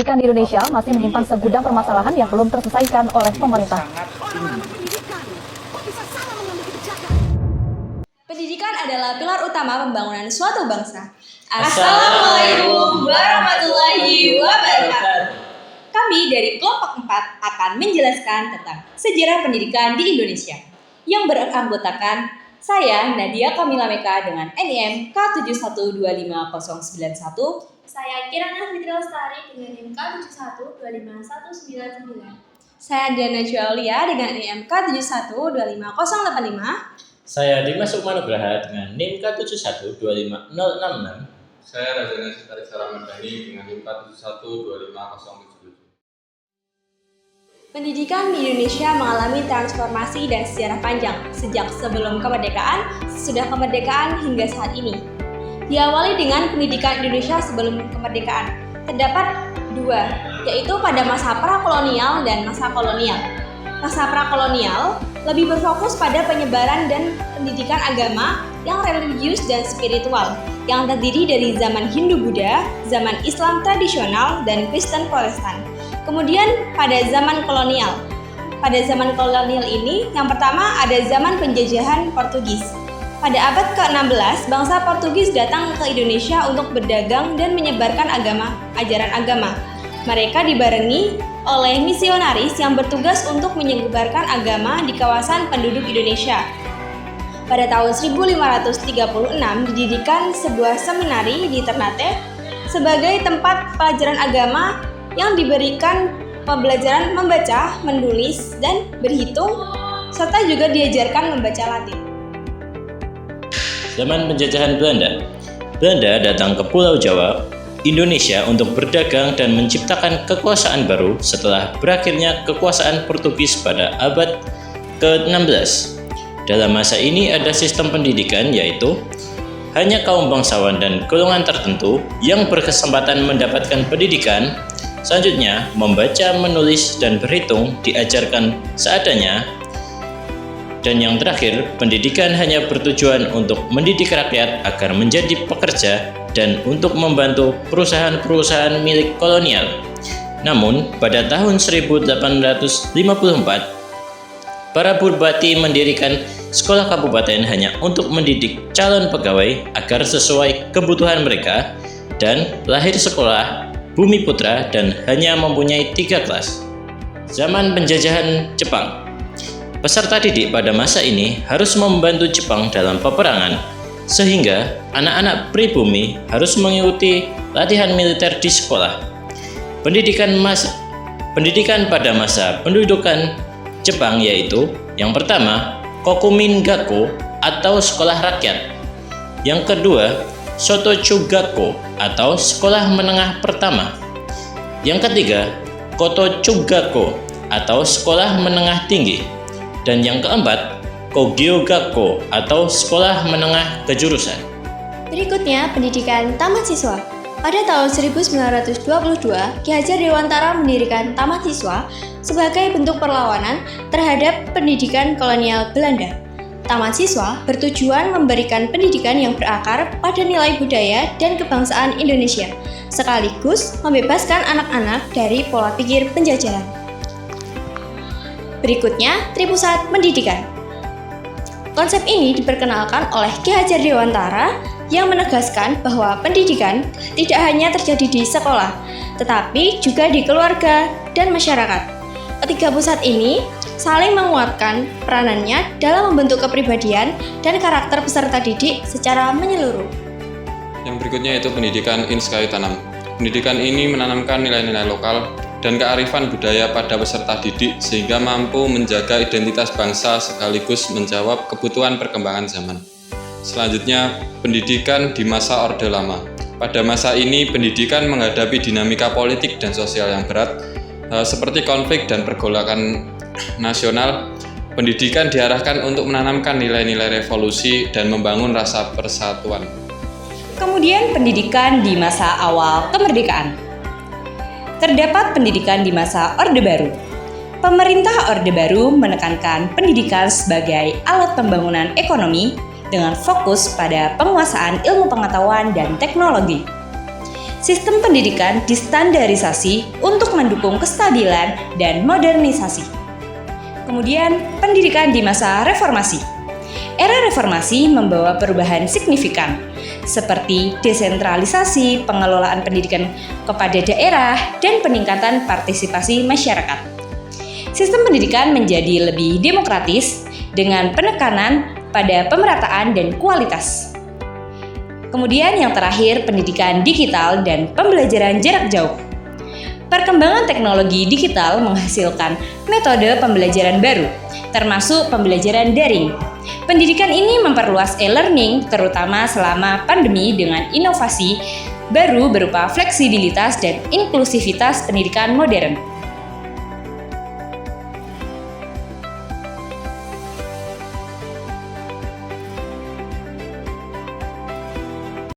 Pendidikan di Indonesia masih menyimpan segudang permasalahan yang belum terselesaikan oleh pemerintah. Pendidikan adalah pilar utama pembangunan suatu bangsa. Assalamualaikum warahmatullahi wabarakatuh. Kami dari kelompok 4 akan menjelaskan tentang sejarah pendidikan di Indonesia yang beranggotakan saya Nadia Kamila Meka dengan NIM K7125091. Saya Kirana Fitri Lestari dengan NIM K7125199. Saya Diana Julia dengan NIM K7125085. Saya Dimas Ukmanugraha dengan NIM K7125066. Saya Rajana Sitari Saramandani dengan NIM K7125077. Pendidikan di Indonesia mengalami transformasi dan sejarah panjang sejak sebelum kemerdekaan, sesudah kemerdekaan hingga saat ini. Diawali dengan pendidikan Indonesia sebelum kemerdekaan. Terdapat dua, yaitu pada masa prakolonial dan masa kolonial. Masa prakolonial lebih berfokus pada penyebaran dan pendidikan agama yang religius dan spiritual, yang terdiri dari zaman Hindu-Buddha, zaman Islam tradisional, dan Kristen Protestan. Kemudian pada zaman kolonial. Pada zaman kolonial ini, yang pertama ada zaman penjajahan Portugis. Pada abad ke-16, bangsa Portugis datang ke Indonesia untuk berdagang dan menyebarkan ajaran agama. Mereka dibarengi oleh misionaris yang bertugas untuk menyebarkan agama di kawasan penduduk Indonesia. Pada tahun 1536 didirikan sebuah seminari di Ternate sebagai tempat pelajaran agama yang diberikan pembelajaran membaca, menulis, dan berhitung, serta juga diajarkan membaca Latin. Zaman penjajahan Belanda. Belanda datang ke Pulau Jawa, Indonesia untuk berdagang dan menciptakan kekuasaan baru setelah berakhirnya kekuasaan Portugis pada abad ke-16. Dalam masa ini ada sistem pendidikan yaitu hanya kaum bangsawan dan golongan tertentu yang berkesempatan mendapatkan pendidikan. Selanjutnya, membaca, menulis, dan berhitung diajarkan seadanya. Dan yang terakhir, pendidikan hanya bertujuan untuk mendidik rakyat agar menjadi pekerja dan untuk membantu perusahaan-perusahaan milik kolonial. Namun, pada tahun 1854, para bupati mendirikan sekolah kabupaten hanya untuk mendidik calon pegawai agar sesuai kebutuhan mereka, dan lahir sekolah Bumi Putra dan hanya mempunyai 3 kelas. Zaman penjajahan Jepang. Peserta didik pada masa ini harus membantu Jepang dalam peperangan, sehingga anak-anak pribumi harus mengikuti latihan militer di sekolah. Pendidikan pada masa pendudukan Jepang yaitu yang pertama, Kokumin Gakko atau sekolah rakyat. Yang kedua, Shotokugakko atau sekolah menengah pertama. Yang ketiga, Kotokugakko atau sekolah menengah tinggi. Dan yang keempat, Kogyogakko atau sekolah menengah kejurusan. Berikutnya, pendidikan taman siswa. Pada tahun 1922, Ki Hajar Dewantara mendirikan Taman Siswa sebagai bentuk perlawanan terhadap pendidikan kolonial Belanda. Taman Siswa bertujuan memberikan pendidikan yang berakar pada nilai budaya dan kebangsaan Indonesia, sekaligus membebaskan anak-anak dari pola pikir penjajahan. Berikutnya, Tripusat Pendidikan. Konsep ini diperkenalkan oleh Ki Hajar Dewantara yang menegaskan bahwa pendidikan tidak hanya terjadi di sekolah, tetapi juga di keluarga dan masyarakat. Ketiga pusat ini saling menguatkan peranannya dalam membentuk kepribadian dan karakter peserta didik secara menyeluruh. Yang berikutnya yaitu pendidikan Inskay Tanam. Pendidikan ini menanamkan nilai-nilai lokal dan kearifan budaya pada peserta didik sehingga mampu menjaga identitas bangsa sekaligus menjawab kebutuhan perkembangan zaman. Selanjutnya, pendidikan di masa Orde Lama. Pada masa ini, pendidikan menghadapi dinamika politik dan sosial yang berat, seperti konflik dan pergolakan nasional. Pendidikan diarahkan untuk menanamkan nilai-nilai revolusi dan membangun rasa persatuan. Kemudian pendidikan di masa awal kemerdekaan. Terdapat pendidikan di masa Orde Baru. Pemerintah Orde Baru menekankan pendidikan sebagai alat pembangunan ekonomi dengan fokus pada penguasaan ilmu pengetahuan dan teknologi. Sistem pendidikan distandarisasi untuk mendukung kestabilan dan modernisasi. Kemudian, pendidikan di masa reformasi. Era reformasi membawa perubahan signifikan, seperti desentralisasi pengelolaan pendidikan kepada daerah dan peningkatan partisipasi masyarakat. Sistem pendidikan menjadi lebih demokratis dengan penekanan pada pemerataan dan kualitas. Kemudian yang terakhir, pendidikan digital dan pembelajaran jarak jauh. Perkembangan teknologi digital menghasilkan metode pembelajaran baru, termasuk pembelajaran daring. Pendidikan ini memperluas e-learning, terutama selama pandemi dengan inovasi baru berupa fleksibilitas dan inklusivitas pendidikan modern.